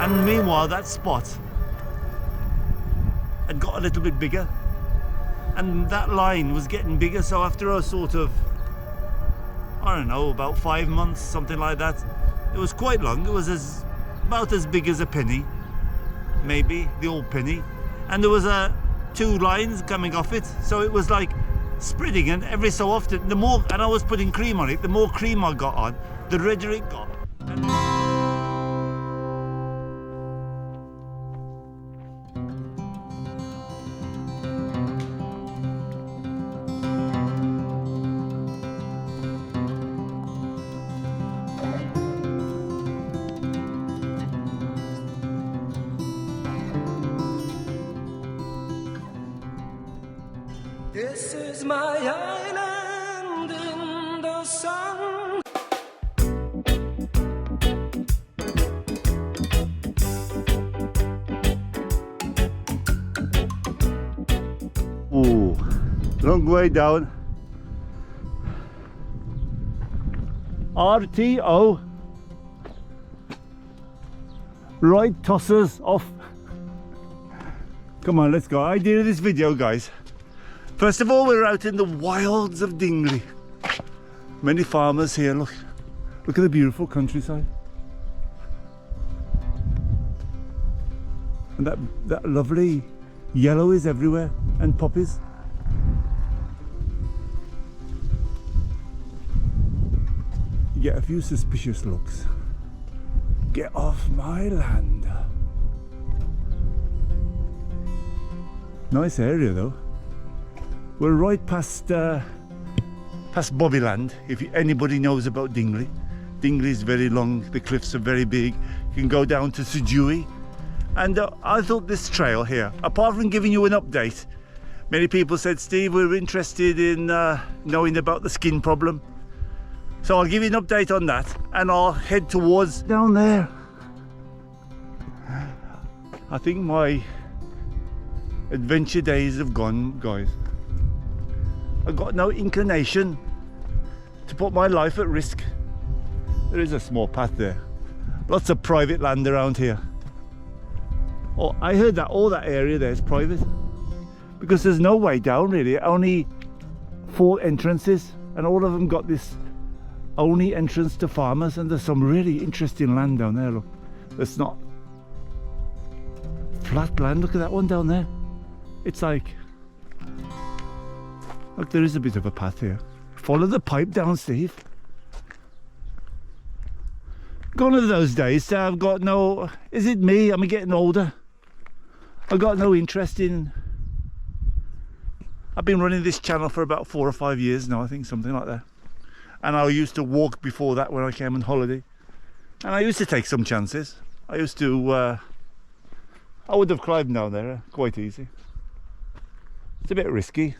And meanwhile, that spot had got a little bit bigger, and that line was getting bigger. So after a sort of, I don't know, about 5 months, something like that, it was quite long. It was about as big as a penny, maybe the old penny, and there was two lines coming off it. So it was like spreading, and every so often, the more, and I was putting cream on it, the more cream I got on, the redder it got. This is my island in the sun. Ooh, long way down. RTO. Right tossers off. Come on, let's go. Idea of this video, guys. First of all, we're out in the wilds of Dingli. Many farmers here, look. Look at the beautiful countryside. And that lovely yellow is everywhere, and poppies. You get a few suspicious looks. Get off my land. Nice area though. We're right past Bobbyland, if anybody knows about Dingli. Dingli is very long, the cliffs are very big. You can go down to Sujui. And I thought this trail here, apart from giving you an update, many people said, Steve, we're interested in knowing about the skin problem. So I'll give you an update on that, and I'll head towards down there. I think my adventure days have gone, guys. I've got no inclination to put my life at risk. There is a small path there. Lots of private land around here. Oh, I heard that all that area there is private, because there's no way down really, only 4 entrances, and all of them got this only entrance to farmers, and there's some really interesting land down there, look. It's not flat land, look at that one down there. It's like, look, there is a bit of a path here. Follow the pipe down, Steve. Gone are those days, so I've got no, is it me? I'm getting older. I've got no interest in, I've been running this channel for about 4 or 5 years now, I think, something like that. And I used to walk before that when I came on holiday. And I used to take some chances. I used to, I would have climbed down there quite easy. It's a bit risky.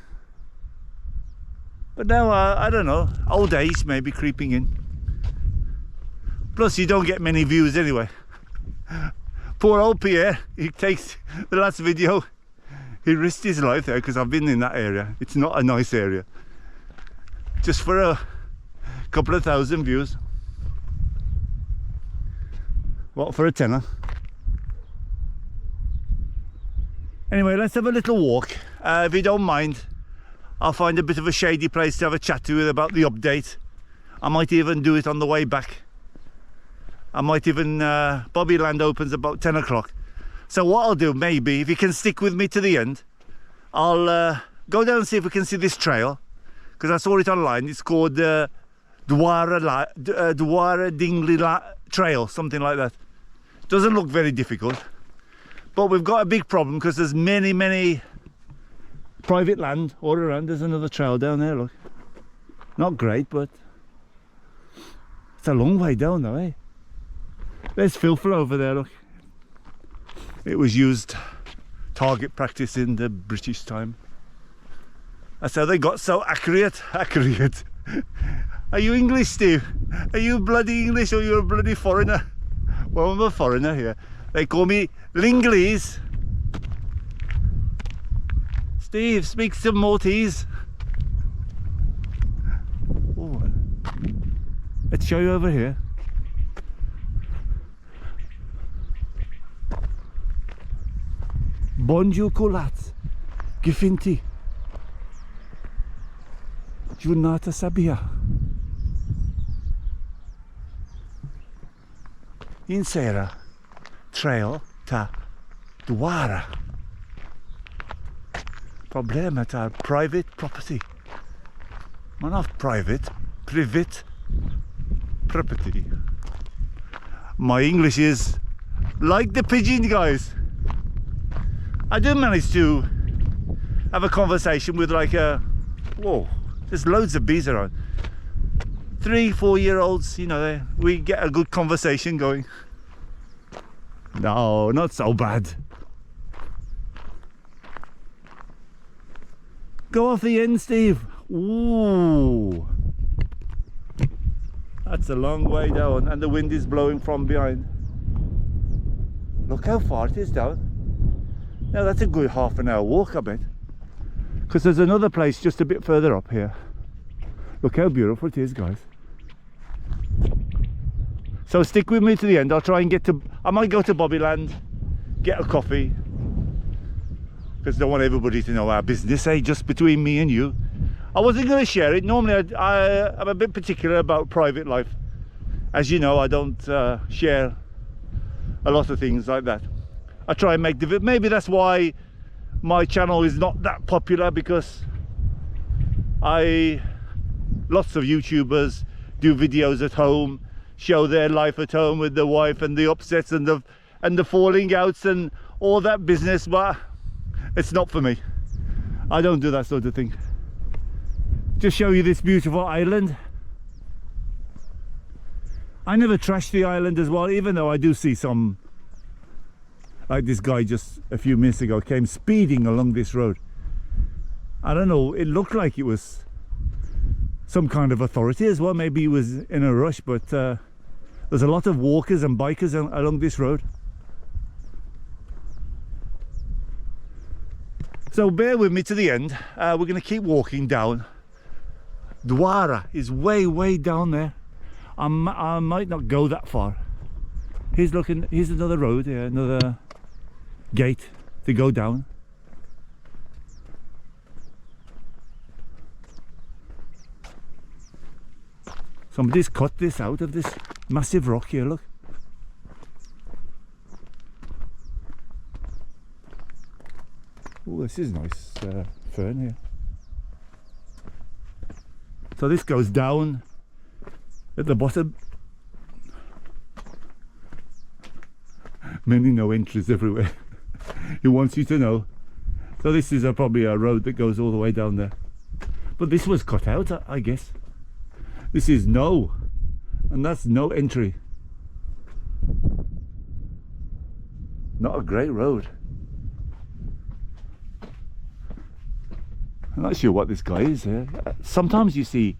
But now, I don't know, old age may be creeping in. Plus, you don't get many views anyway. Poor old Pierre, he takes the last video, he risked his life there because I've been in that area. It's not a nice area. Just for a couple of thousand views. What, for a tenner? Anyway, let's have a little walk. If you don't mind, I'll find a bit of a shady place to have a chat to you about the update. I might even do it on the way back. I might even, Bobbyland opens about 10 o'clock. So what I'll do, maybe, if you can stick with me to the end, I'll go down and see if we can see this trail. Because I saw it online. It's called Dwara Dingli Trail, something like that. Doesn't look very difficult. But we've got a big problem because there's many private land all around. There's another trail down there, look. Not great, but it's a long way down though, eh? There's filfer over there, look. It was used target practice in the British time. That's how they got so accurate. Are you English, Steve? Are you bloody English or you're a bloody foreigner? Well, I'm a foreigner here. They call me Linglese. Steve, speak some Maltese. Oh, let's show you over here. Bonjour Kulat. Gifinti. Giornata Sabia. In sera. Trail ta Dwara. Problema ta private property. Maar not private. Private property. My English is like the pigeon, guys. I do manage to have a conversation with like a, whoa, there's loads of bees around. 3-4 year olds, you know, we get a good conversation going. No, not so bad. Go off the end, Steve. Ooh. That's a long way down, and the wind is blowing from behind. Look how far it is down. Now that's a good half an hour walk, I bet. Because there's another place just a bit further up here. Look how beautiful it is, guys. So stick with me to the end. I'll try and get to, I might go to Bobbyland, get a coffee. Because I don't want everybody to know our business, just between me and you. I wasn't going to share it. Normally I'm a bit particular about private life. As you know, I don't share a lot of things like that. I try and make the video. Maybe that's why my channel is not that popular, because lots of YouTubers do videos at home, show their life at home with the wife and the upsets and the falling outs and all that business, but it's not for me. I don't do that sort of thing. Just show you this beautiful island. I never trash the island as well, even though I do see some, like this guy just a few minutes ago came speeding along this road. I don't know, it looked like it was some kind of authority as well. Maybe he was in a rush, but there's a lot of walkers and bikers along this road. So bear with me to the end. We're going to keep walking down. Dwara is way down there. I might not go that far. Here's another road here, another gate to go down. Somebody's cut this out of this massive rock here, look. Oh, this is nice fern here. So this goes down at the bottom. Many no entries everywhere. He wants you to know. So this is probably a road that goes all the way down there. But this was cut out, I guess. This is no, and that's no entry. Not a great road. I'm not sure what this guy is here. Sometimes you see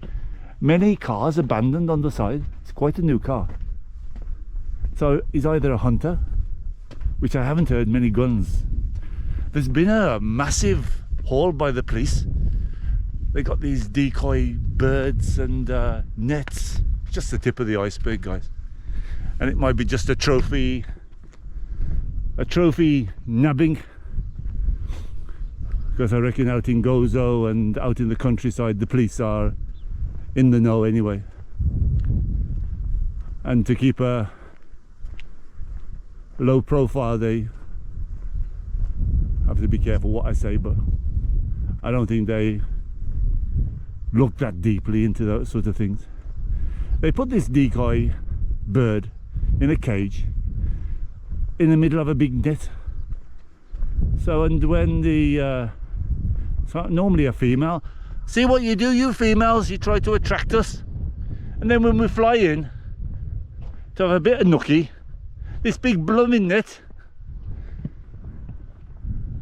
many cars abandoned on the side. It's quite a new car. So he's either a hunter, which I haven't heard many guns. There's been a massive haul by the police. They got these decoy birds and nets. Just the tip of the iceberg, guys. And it might be just a trophy nabbing. Because I reckon out in Gozo and out in the countryside, the police are in the know anyway. And to keep a low profile, they have to be careful what I say, but I don't think they look that deeply into those sort of things. They put this decoy bird in a cage in the middle of a big net. So, and when so normally a female, see what you do, you females, you try to attract us, and then when we fly in to have a bit of nookie, this big blooming net.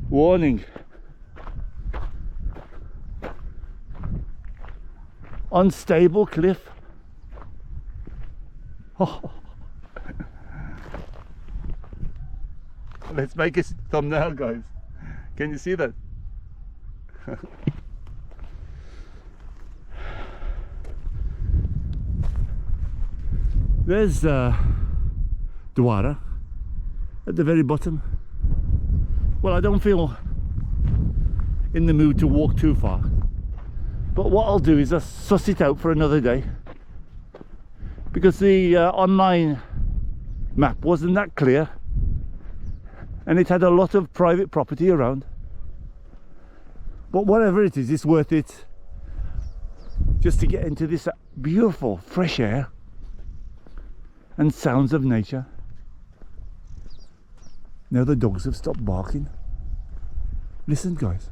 Warning. Unstable cliff. Oh. Let's make a thumbnail, guys. Can you see that? There's Dwara at the very bottom. Well, I don't feel in the mood to walk too far, but what I'll do is just suss it out for another day, because the online map wasn't that clear and it had a lot of private property around. But whatever it is, it's worth it just to get into this beautiful fresh air and sounds of nature. Now the dogs have stopped barking. Listen, guys.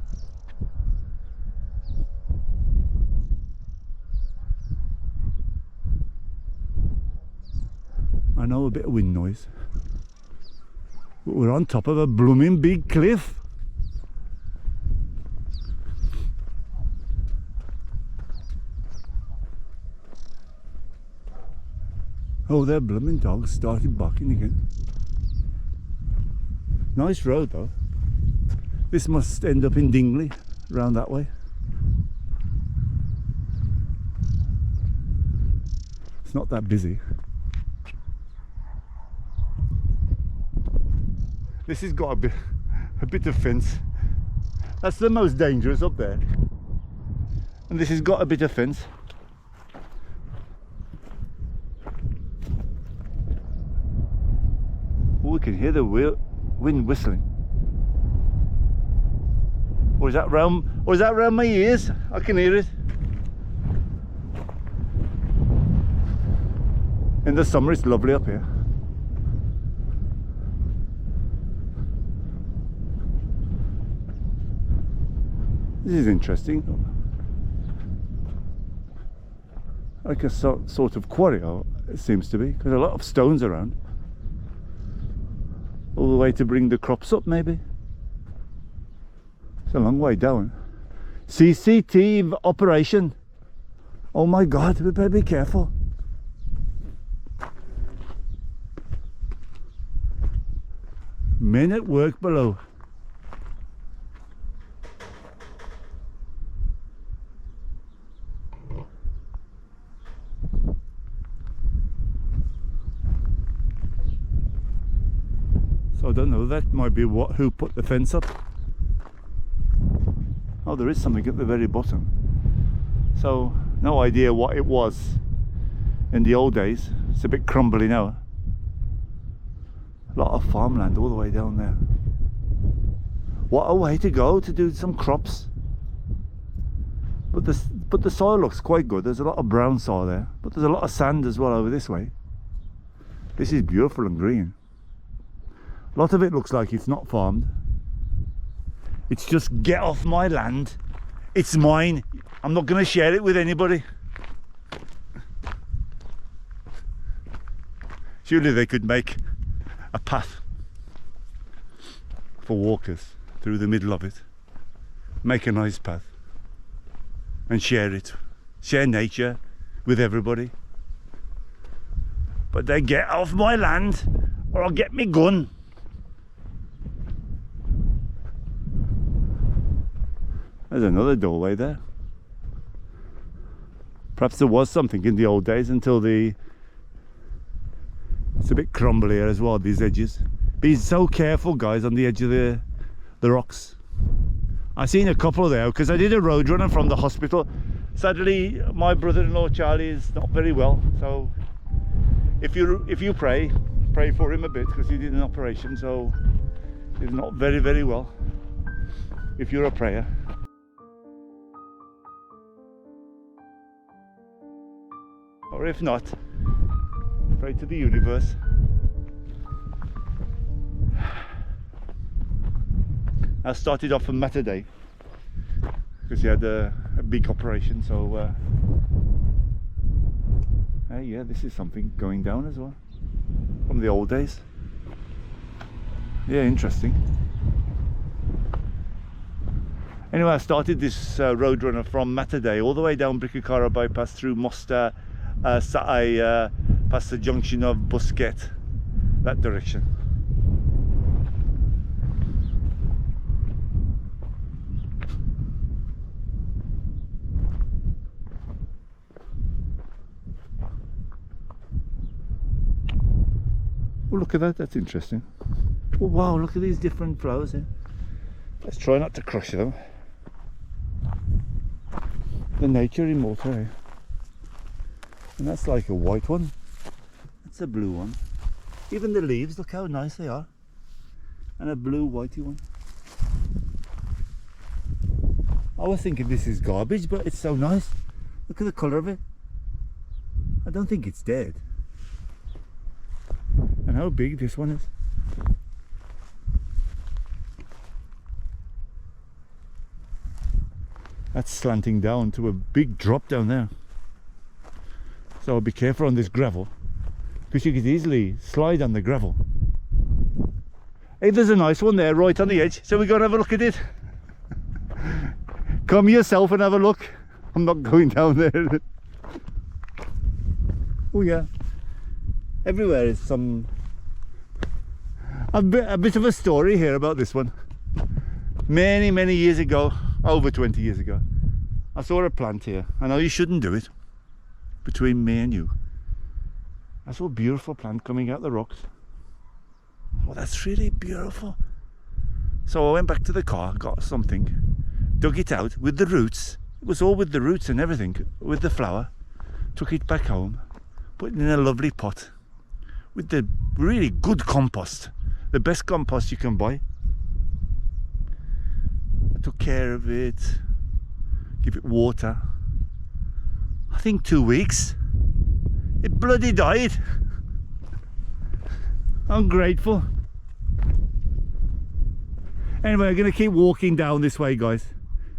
I know a bit of wind noise, but we're on top of a blooming big cliff. Oh, their blooming dogs started barking again. Nice road though. This must end up in Dingli, round that way. It's not that busy. This has got a bit of fence. That's the most dangerous up there. And this has got a bit of fence. Oh, we can hear the wind whistling. Or is that round my ears? I can hear it. In the summer it's lovely up here. This is interesting. Like a sort of quarry, it seems to be, because a lot of stones around. All the way to bring the crops up, maybe. It's a long way down. CCTV operation. Oh my God, we better be careful. Men at work below. So I don't know, that might be who put the fence up. Oh, there is something at the very bottom. So no idea what it was in the old days. It's a bit crumbly now. A lot of farmland all the way down there. What a way to go to do some crops. But the soil looks quite good. There's a lot of brown soil there, but there's a lot of sand as well over this way. This is beautiful and green. A lot of it looks like it's not farmed. It's just, get off my land. It's mine. I'm not going to share it with anybody. Surely they could make a path for walkers through the middle of it. Make a nice path and share it. Share nature with everybody. But they get off my land or I'll get me gun. There's another doorway there. Perhaps there was something in the old days until it's a bit crumblier as well, these edges. Be so careful, guys, on the edge of the rocks. I've seen a couple there because I did a road runner from the hospital. Sadly, my brother-in-law Charlie is not very well, so if you pray for him a bit, because he did an operation, so he's not very well. If you're a prayer. Or if not, pray to the universe. I started off on Saturday because he had a big operation, so yeah, this is something going down as well from the old days. Yeah, interesting. Anyway, I started this road runner from Saturday all the way down Brickakara bypass through Mosta, Saai, past the junction of Busquet, that direction. Oh, look at that, that's interesting. Oh wow, look at these different flowers here. Let's try not to crush them. The nature in Malta, eh? And that's like a white one. That's a blue one. Even the leaves, look how nice they are. And a blue whitey one. I was thinking this is garbage, but it's so nice. Look at the colour of it. I don't think it's dead. And how big this one is. That's slanting down to a big drop down there. So be careful on this gravel, because you could easily slide on the gravel. Hey, there's a nice one there right on the edge. So we go and have a look at it. Come yourself and have a look. I'm not going down there. Oh yeah. Everywhere is some... a bit of a story here about this one. Many years ago, over 20 years ago, I saw a plant here. I know you shouldn't do it, between me and you. I saw a beautiful plant coming out the rocks. Oh, that's really beautiful. So I went back to the car, got something, dug it out with the roots. It was all with the roots and everything, with the flower. Took it back home, put it in a lovely pot with the really good compost, the best compost you can buy. I took care of it, give it water. I think 2 weeks. It bloody died. I'm grateful. Anyway, I'm going to keep walking down this way, guys.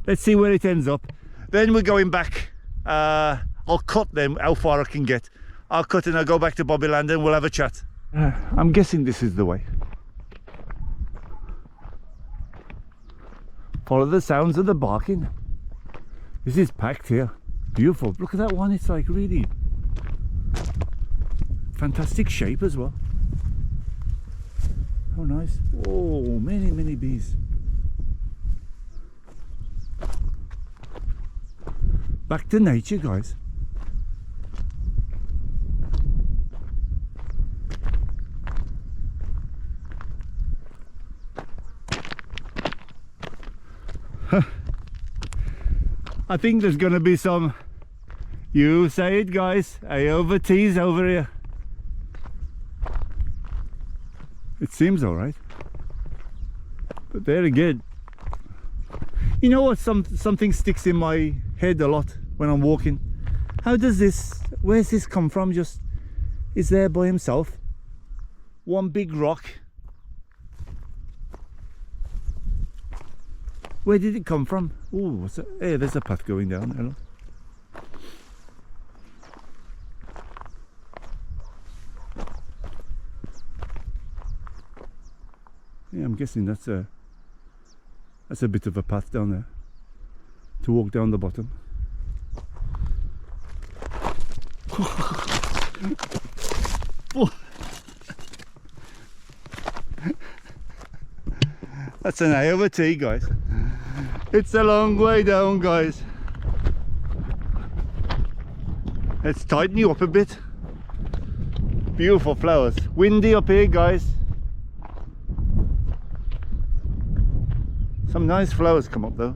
Let's see where it ends up. Then we're going back. I'll cut them how far I can get. I'll cut and I'll go back to Bobbyland and we'll have a chat. I'm guessing this is the way. Follow the sounds of the barking. This is packed here. Beautiful. Look at that one. It's like really fantastic shape as well. How nice. Oh, many bees. Back to nature, guys. I think there's gonna be some, you say it guys, AOVTs over here. It seems alright. But there again, you know what, something sticks in my head a lot when I'm walking. How does this, where's this come from? Just, is there by himself? One big rock. Where did it come from? Oh, what's that? Hey, there's a path going down there. Look. Yeah, I'm guessing that's a bit of a path down there to walk down the bottom. That's an AOVT, guys. It's a long way down, guys. Let's tighten you up a bit. Beautiful flowers. Windy up here, guys. Some nice flowers come up though.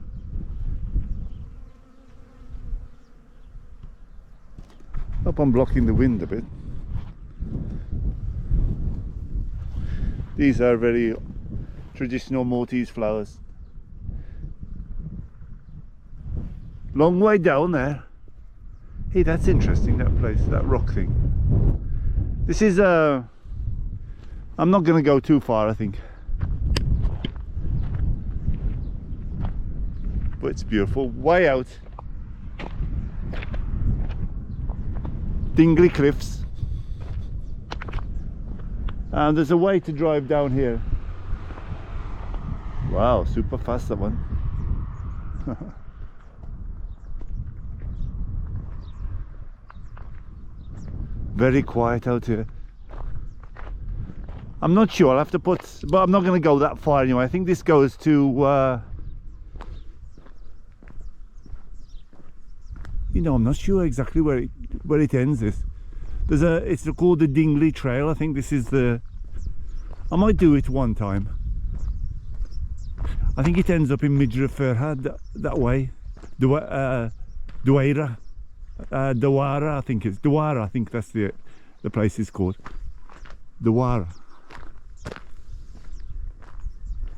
Hope I'm blocking the wind a bit. These are very traditional Maltese flowers. Long way down there. Hey, that's interesting, that place, that rock thing. This is I'm not going to go too far, I think. But it's beautiful. Way out. Dingli cliffs. And there's a way to drive down here. Wow, super fast that one. Very quiet out here. I'm not sure, I'll have to put, but I'm not going to go that far anyway. I think this goes to you know, I'm not sure exactly where it ends. It's called the Dingli Trail. I think this is the, I might do it one time. I think it ends up in Midra that way. Duwaira. Dawara, I think it's Dawara. I think that's the place is called. Dawara.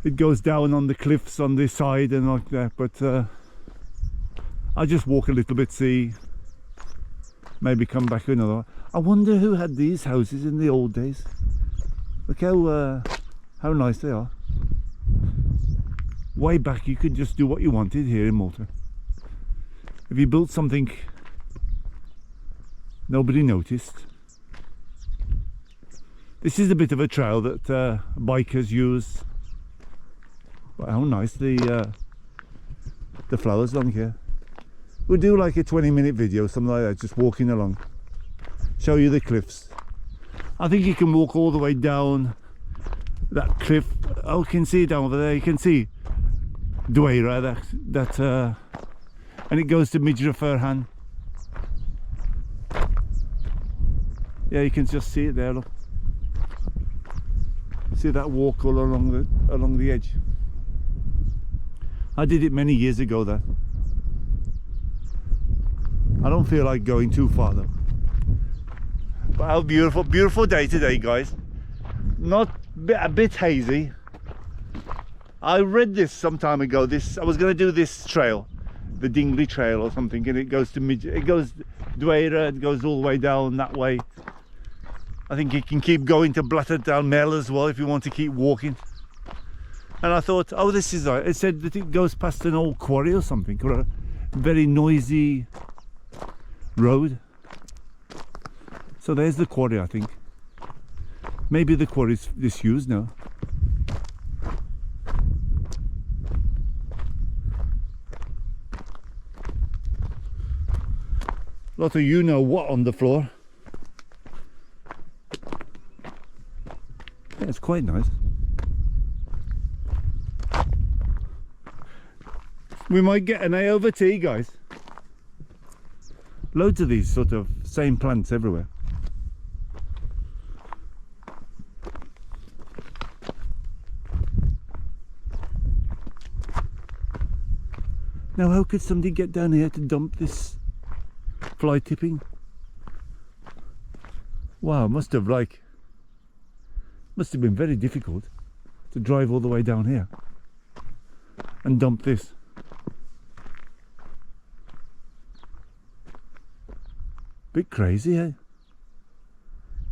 It goes down on the cliffs on this side and like that, but I'll just walk a little bit, see, maybe come back another one. I wonder who had these houses in the old days. Look how nice they are. Way back you could just do what you wanted here in Malta. If you built something nobody noticed. This is a bit of a trail that bikers use. But how nice the flowers along here. We'll do like a 20-minute video, something like that, just walking along, show you the cliffs. I think you can walk all the way down that cliff. Oh, you can see it down over there. You can see Duwaira, and it goes to Midra. Yeah, you can just see it there. Look, see that walk all along the edge. I did it many years ago. That I don't feel like going too far though. But how beautiful day today, guys. Not a bit hazy. I read this some time ago. I was going to do this trail, the Dingli trail or something, and it goes to Duwaira, it goes all the way down that way. I think you can keep going to Blatterdal Mel as well if you want to keep walking. And I thought, oh, this is right. It said that it goes past an old quarry or something, or a very noisy road. So there's the quarry, I think. Maybe the quarry's disused now. Lot of you know what on the floor. Yeah, it's quite nice. We might get an A over T, guys. Loads of these sort of same plants everywhere. Now, how could somebody get down here to dump this fly tipping? Wow, must have been very difficult to drive all the way down here and dump this. Bit crazy, eh?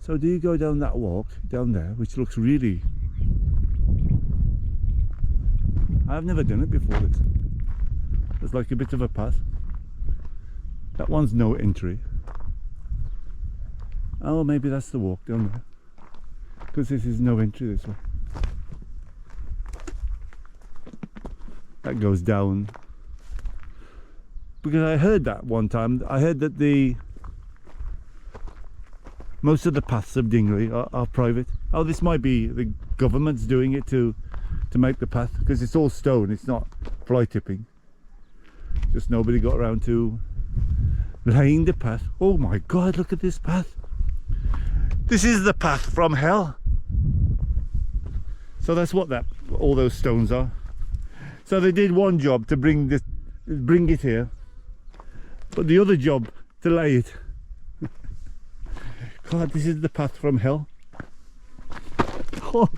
So do you go down that walk down there, which looks really, I've never done it before. There's like a bit of a path. That one's no entry. Oh, maybe that's the walk down there, because this is no entry this way. That goes down, because I heard that one time. I heard that most of the paths of Dingli are private. Oh, this might be the government's doing it to make the path, because it's all stone, it's not fly tipping. Just nobody got around to laying the path. Oh my God, look at this path. This is the path from hell. So that's what all those stones are. So they did one job to bring it here, but the other job to lay it. God, this is the path from hell. Oh.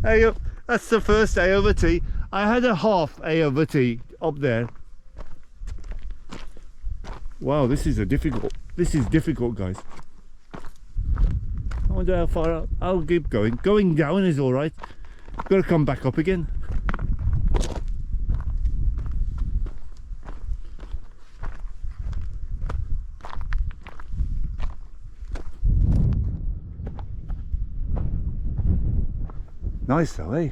Hey, that's the first A over T. I had a half A over T up there. Wow, this is difficult, guys. I wonder how far I'll keep going. Going down is all right. Got to come back up again. Nice though, eh?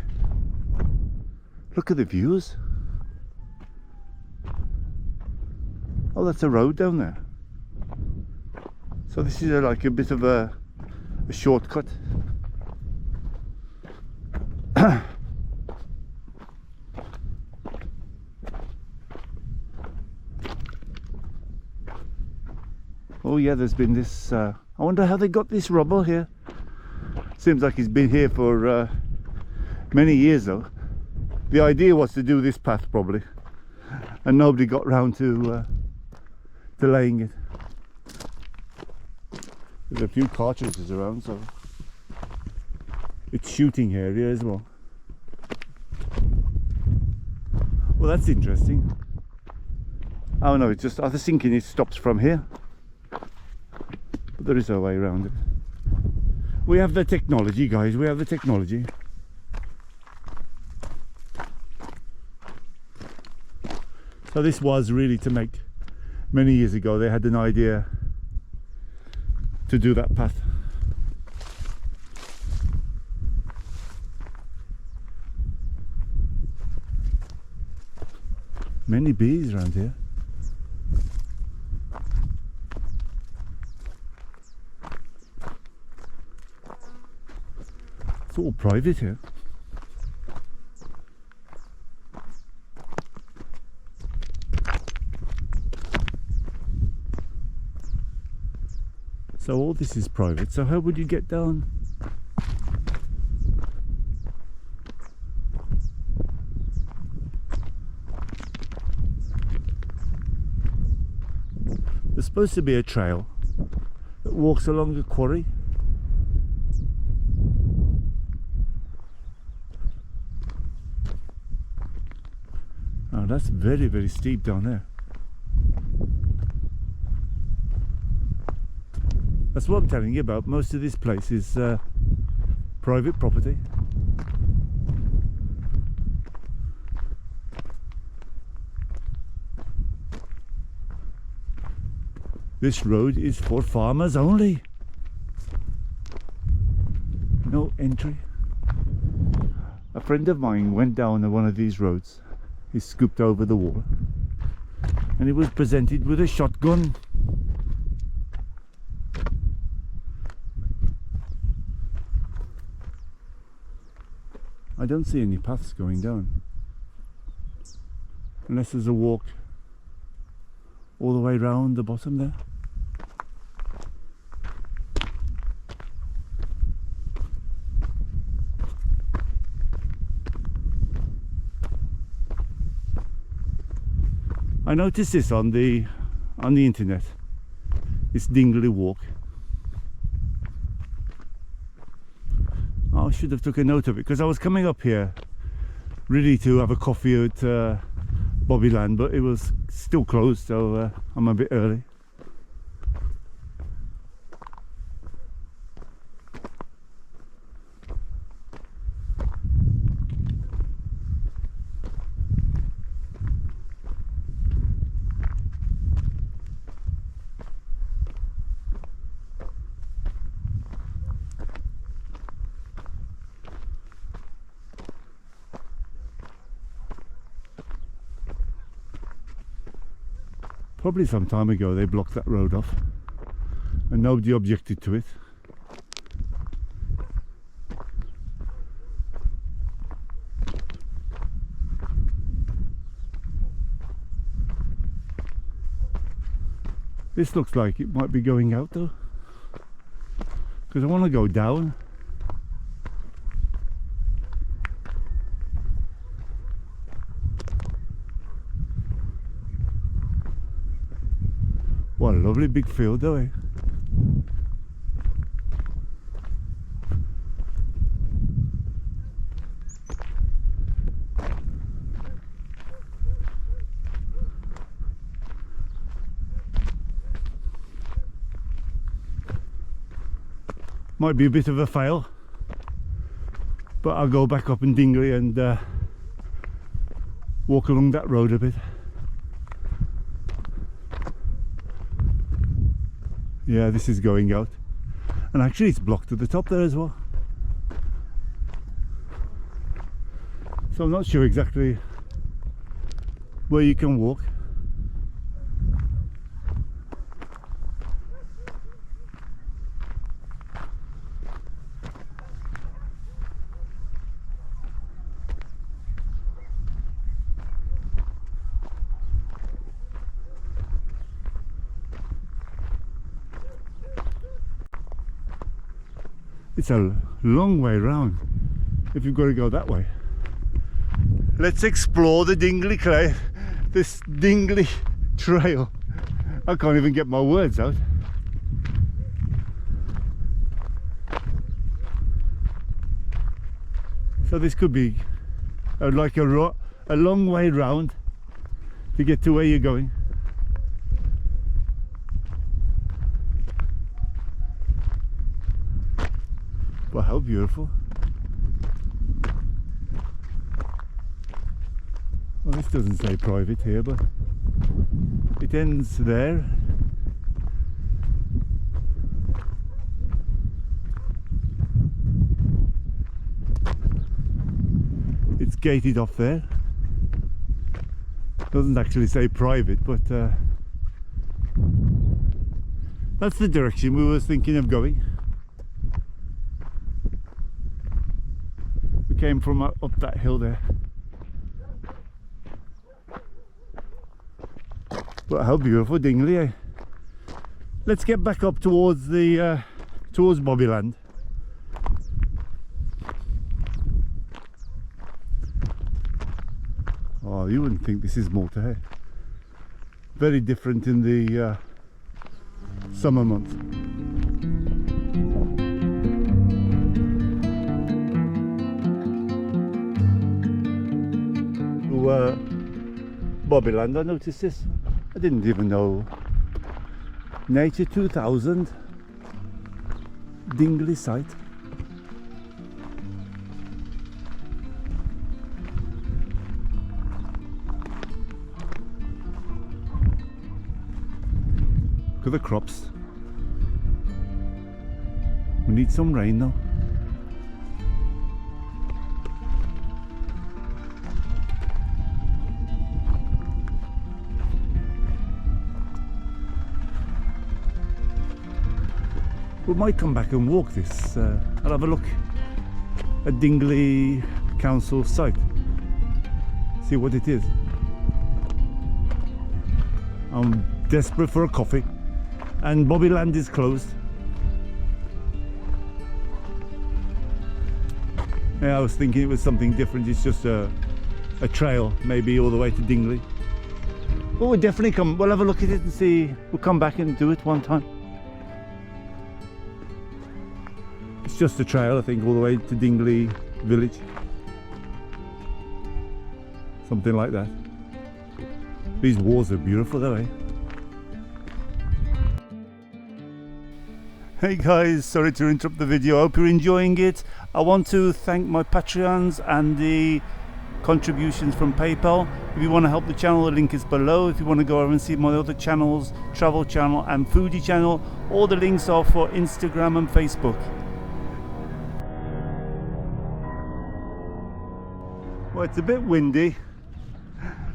Look at the views. Oh, that's a road down there. So this is like a bit of a shortcut. Oh yeah, there's been this, I wonder how they got this rubble here. Seems like it's been here for many years though. The idea was to do this path probably, and nobody got round to laying it. There's a few cartridges around, so it's shooting area as well. Well, that's interesting. Oh no, it's just, I was thinking it stops from here, but there is a way around it. We have the technology, guys, we have the technology. So this was really to make, many years ago they had an idea to do that path. Many bees around here. It's all private here. So all this is private, so how would you get down? There's supposed to be a trail that walks along the quarry. Oh, that's very, very steep down there. That's what I'm telling you about. Most of this place is private property. This road is for farmers only. No entry. A friend of mine went down one of these roads. He scooped over the wall and he was presented with a shotgun. I don't see any paths going down, unless there's a walk all the way round the bottom there. I noticed this on the internet, this Dingli walk. I should have took a note of it, because I was coming up here ready to have a coffee at Bobbyland, but it was still closed, so I'm a bit early. Probably some time ago they blocked that road off and nobody objected to it. This looks like it might be going out though, because I want to go down. What a lovely big field though, eh? Might be a bit of a fail, but I'll go back up in Dingli and walk along that road a bit. Yeah, this is going out, and actually it's blocked at the top there as well, so I'm not sure exactly where you can walk. It's a long way round. if you've got to go that way. Let's explore the Dingli clay, this Dingli trail. I can't even get my words out. So this could be like a long way round to get to where you're going. But how beautiful. Well, this doesn't say private here, but it ends there. It's gated off there. Doesn't actually say private, but that's the direction we were thinking of going. We came from up that hill there. But how beautiful Dingli, eh? Let's get back up towards the towards Bobbyland. Oh, you wouldn't think this is Malta, eh? Very different in the summer months. Bobbyland, I noticed this. I didn't even know. Nature 2000 Dingli site. Look at the crops. We need some rain though. We might come back and walk this. I'll have a look at Dingli Council site, see what it is. I'm desperate for a coffee, and Bobbyland is closed. Yeah, I was thinking it was something different. It's just a trail, maybe all the way to Dingli. But we'll definitely come. We'll have a look at it and see. We'll come back and do it one time. It's just a trail, I think, all the way to Dingli village. Something like that. These walls are beautiful though, eh? Hey guys, sorry to interrupt the video. I hope you're enjoying it. I want to thank my Patreons and the contributions from PayPal. If you want to help the channel, the link is below. If you want to go over and see my other channels, travel channel and foodie channel, all the links are for Instagram and Facebook. Well, it's a bit windy.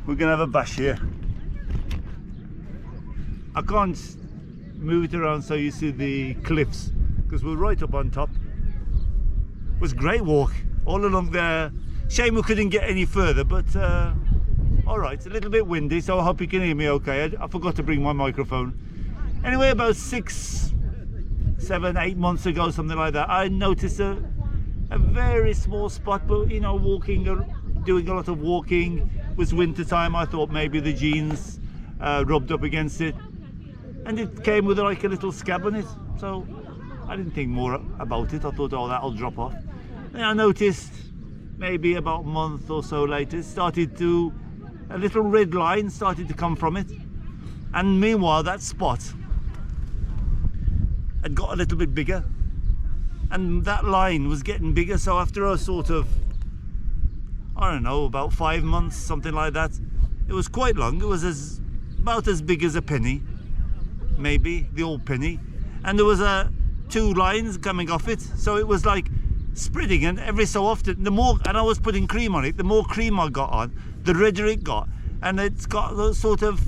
We're gonna have a bash here. I can't move it around so you see the cliffs because we're right up on top. It was a great walk all along there. Shame we couldn't get any further, but all right, it's a little bit windy, so I hope you can hear me okay. I forgot to bring my microphone. Anyway, about 6, 7, 8 months ago, something like that, I noticed a very small spot, but you know, doing a lot of walking. It was winter time. I thought maybe the jeans rubbed up against it, and it came with like a little scab on it, so I didn't think more about it. I thought, oh, that'll drop off. And I noticed maybe about a month or so later, a little red line started to come from it, and meanwhile that spot had got a little bit bigger, and that line was getting bigger. So after a sort of, I don't know, about 5 months, something like that, it was quite long. It was about as big as a penny, maybe the old penny, and there was 2 lines coming off it, so it was like spreading, and every so often, and I was putting cream on it, the more cream I got on, the redder it got, and it's got those sort of,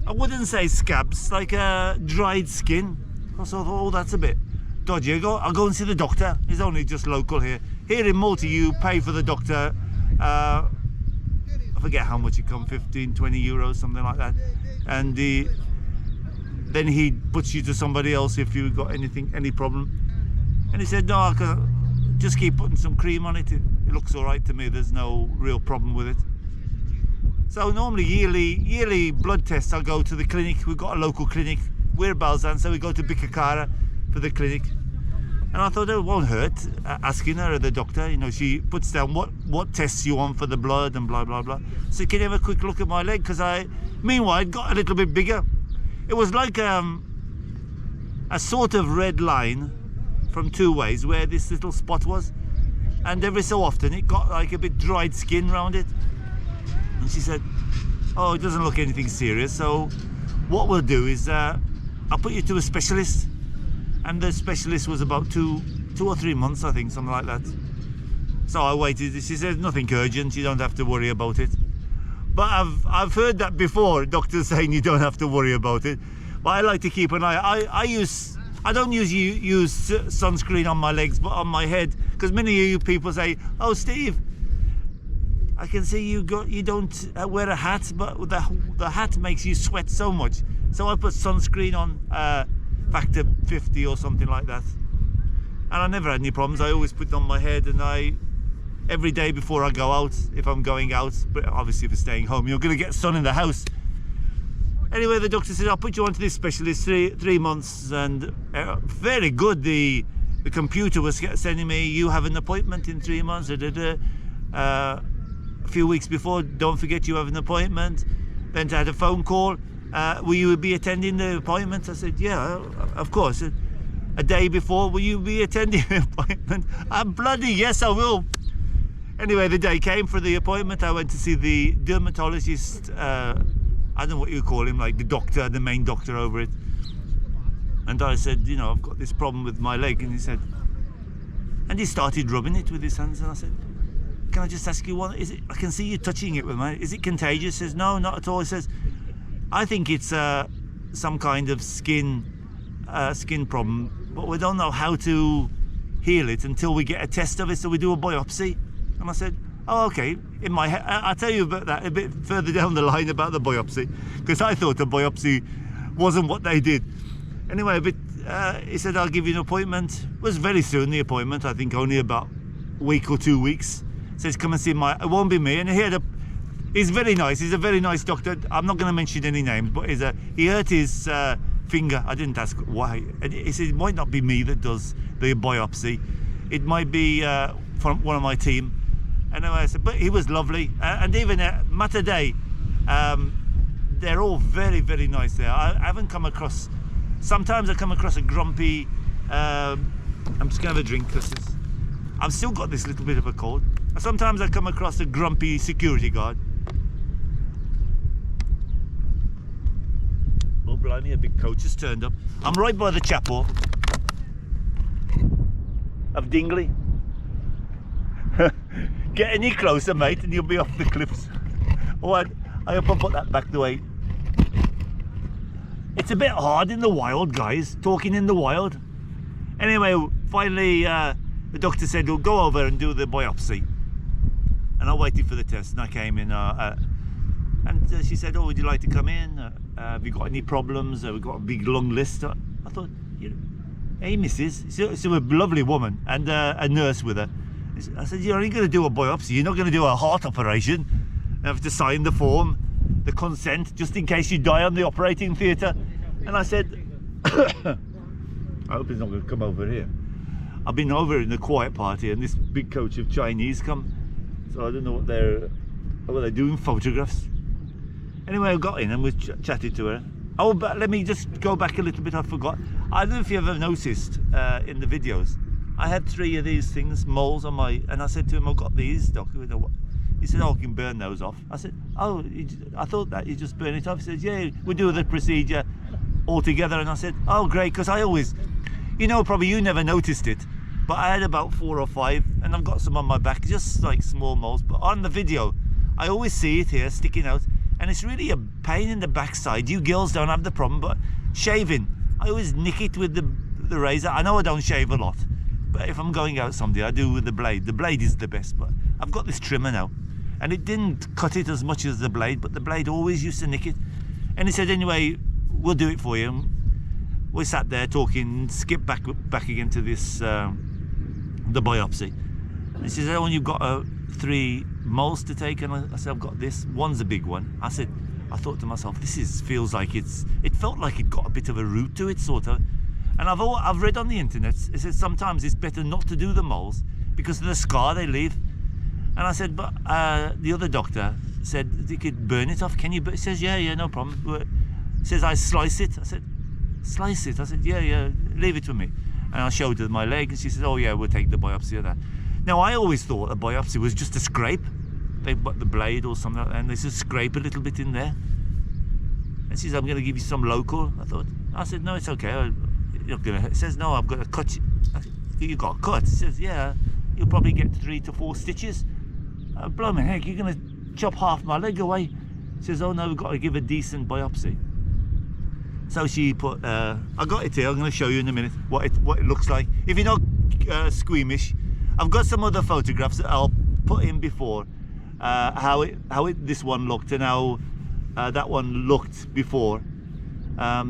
I wouldn't say scabs, like a dried skin. So I thought, oh, that's a bit dodgy. I'll go and see the doctor. He's only just local here. Here in Malta, you pay for the doctor. I forget how much it comes, 15, 20 euros, something like that. And then he puts you to somebody else if you've got any problem. And he said, no, just keep putting some cream on it. It looks all right to me. There's no real problem with it. So normally yearly blood tests, I'll go to the clinic. We've got a local clinic. We're Balzan, so we go to Bicakara for the clinic. And I thought it won't hurt asking her, the doctor, you know, she puts down what tests you want for the blood and blah, blah, blah. So can you have a quick look at my leg? Because meanwhile, it got a little bit bigger. It was like a sort of red line from two ways where this little spot was. And every so often it got like a bit dried skin around it. And she said, oh, it doesn't look anything serious. So what we'll do is I'll put you to a specialist. And the specialist was about two or 3 months, I think, something like that. So I waited. She said nothing urgent, you don't have to worry about it. But I've heard that before, doctors saying you don't have to worry about it. But I like to keep an eye. I don't usually use sunscreen on my legs, but on my head, because many of you people say, oh Steve, I can see you don't wear a hat, but the hat makes you sweat so much. So I put sunscreen on, factor 50 or something like that, and I never had any problems. I always put it on my head, and every day before I go out, if I'm going out, but obviously if you're staying home, you're going to get sun in the house. Anyway, the doctor said, I'll put you on to this specialist, three months, and very good. The computer was sending me, you have an appointment in 3 months, a few weeks before, don't forget you have an appointment. Then I had a phone call, will you be attending the appointment? I said, yeah, of course. A day before, will you be attending the appointment? I'm bloody yes, I will. Anyway, the day came for the appointment. I went to see the dermatologist, I don't know what you call him, like the doctor, the main doctor over it. And I said, you know, I've got this problem with my leg. And he said, and he started rubbing it with his hands. And I said, can I just ask you one? Is it? I can see you touching it with mine. Is it contagious? He says, no, not at all. He says, I think it's some kind of skin problem, but we don't know how to heal it until we get a test of it. So we do a biopsy. And I said, oh, okay. In my head, I'll tell you about that a bit further down the line about the biopsy, because I thought the biopsy wasn't what they did. Anyway, but he said, I'll give you an appointment. It was very soon, the appointment. I think only about a week or 2 weeks. Says, come and see it won't be me. And he's very nice. He's a very nice doctor. I'm not going to mention any names, but he hurt his finger. I didn't ask why. And he said, it might not be me that does the biopsy. It might be from one of my team. Anyway, I said, but he was lovely. And even Matter Day, they're all very, very nice there. I haven't come across, sometimes I come across a grumpy, I'm just going to have a drink because I've still got this little bit of a cold. Sometimes I come across a grumpy security guard. Oh blimey, a big coach has turned up. I'm right by the chapel of Dingli. Get any closer, mate, and you'll be off the cliffs. Oh, I hope I put that back the way. It's a bit hard in the wild, guys, talking in the wild. Anyway, finally, the doctor said, we'll go over and do the biopsy. And I waited for the test, and I came in, and she said, oh, would you like to come in? Have you got any problems? We've got a big long list. I thought, you know, hey, missus, she's a lovely woman, and a nurse with her. I said, you're only going to do a biopsy, you're not going to do a heart operation. You have to sign the form, the consent, just in case you die on the operating theatre. And I said, I hope he's not going to come over here. I've been over in the quiet party, and this big coach of Chinese come. So I don't know what they're doing, photographs. Anyway, I got in and we chatted to her. Oh, but let me just go back a little bit, I forgot. I don't know if you ever noticed in the videos, I had 3 of these things, moles on my, and I said to him, I've got these, doc. He said, oh, I can burn those off. I said, oh, I thought that you just burn it off. He said, yeah, we do the procedure all together. And I said, oh, great, because I always, you know, probably you never noticed it, but I had about 4 or 5, and I've got some on my back, just like small moles. But on the video, I always see it here sticking out, and it's really a pain in the backside. You girls don't have the problem, but shaving, I always nick it with the razor. I know I don't shave a lot, but if I'm going out someday, I do with the blade. The blade is the best, but I've got this trimmer now, and it didn't cut it as much as the blade, but the blade always used to nick it. And he said, anyway, we'll do it for you. We sat there talking, skipped back again to this the biopsy. And she said, oh, and you've got 3 moles to take. And I said, I've got this. One's a big one. I thought to myself, feels like it felt like it got a bit of a root to it, sort of. And I've read on the internet, it says sometimes it's better not to do the moles because of the scar they leave. And I said, but the other doctor said you could burn it off. Can you? He says, yeah, no problem. He says, I slice it. I said, slice it? I said, yeah, leave it with me. And I showed her my leg, and she said, oh yeah, we'll take the biopsy of that. Now, I always thought a biopsy was just a scrape. They've got the blade or something like that, and they just scrape a little bit in there. And she said, I'm going to give you some local. I said, no, it's okay. You're gonna. He says, no, I've got to cut you. I said, you got cut? He says, yeah, you'll probably get 3 to 4 stitches. Blow my heck, you're going to chop half my leg away. He says, oh no, we've got to give a decent biopsy. So she put, I got it here, I'm going to show you in a minute what it looks like. If you're not squeamish, I've got some other photographs that I'll put in before, how this one looked and how that one looked before.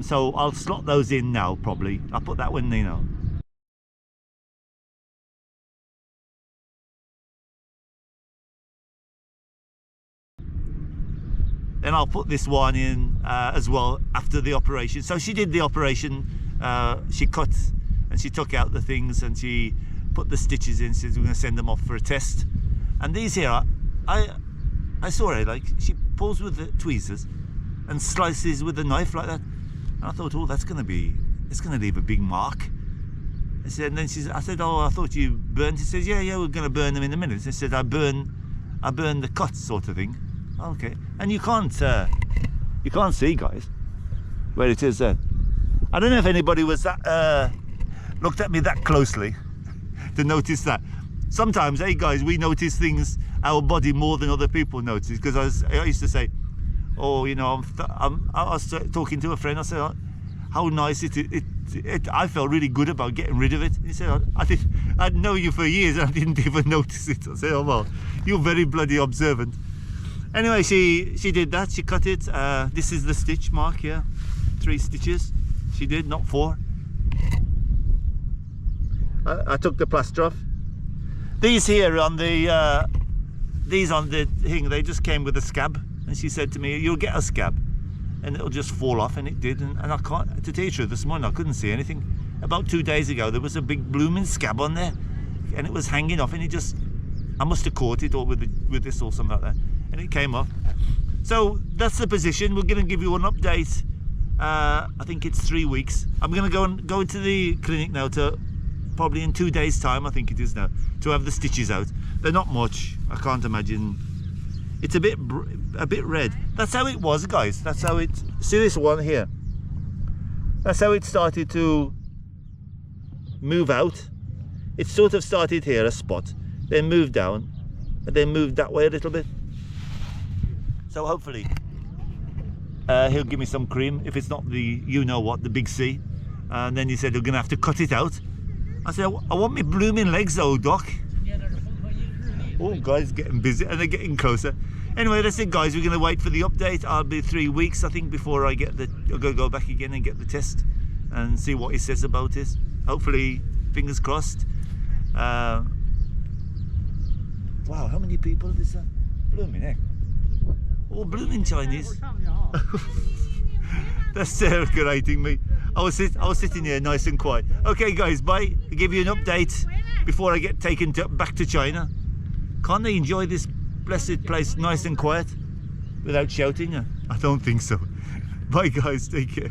So I'll slot those in now, probably. I'll put that one in now. Then I'll put this one in as well after the operation. So she did the operation, she cut and she took out the things and she put the stitches in. She says we're going to send them off for a test. And these here, I saw her, like, she pulls with the tweezers and slices with a knife like that. And I thought, oh, it's going to leave a big mark. I said, and then I said, oh, I thought you burned. She says, yeah, we're going to burn them in a minute. She said, I burn the cuts, sort of thing. Okay, and you can't see, guys, where it is there. I don't know if anybody was that looked at me that closely to notice that. Sometimes, hey guys, we notice things, our body, more than other people notice. Because I used to say, oh, you know, I was talking to a friend. I said, oh, how nice I felt really good about getting rid of it. He said, I'd known you for years and I didn't even notice it. I said, oh well, you're very bloody observant. Anyway, she did that. She cut it. This is the stitch mark here. 3 stitches. She did, not 4. I took the plaster off. These here on the thing, they just came with a scab. And she said to me, you'll get a scab and it'll just fall off, and it did. And I can't, to tell you the truth, this morning I couldn't see anything. About 2 days ago, there was a big blooming scab on there and it was hanging off, and I must have caught it or with this or something like that. And it came off. So that's the position. We're going to give you an update. I think it's 3 weeks. I'm going to go into the clinic now to probably in 2 days time, I think it is now, to have the stitches out. They're not much. I can't imagine. It's a bit red. That's how it was, guys. That's how it, see this one here, that's how it started to move out. It sort of started here, a spot, then moved down, and then moved that way a little bit. So hopefully he'll give me some cream, if it's not the, you know what, the big C. And then he said we're gonna have to cut it out. I said, I want me blooming legs though, doc. Oh, guys, getting busy and they're getting closer. Anyway, that's it, guys. We're gonna wait for the update. I'll be 3 weeks, I think, before I get I'll go back again and get the test and see what he says about it. Hopefully, fingers crossed. Wow, how many people is that? Blooming heck. All blooming Chinese. They're circulating me. I was sitting here nice and quiet. Okay, guys, bye. I'll give you an update before I get taken back to China. Can't they enjoy this blessed place nice and quiet without shouting? I don't think so. Bye, guys. Take care.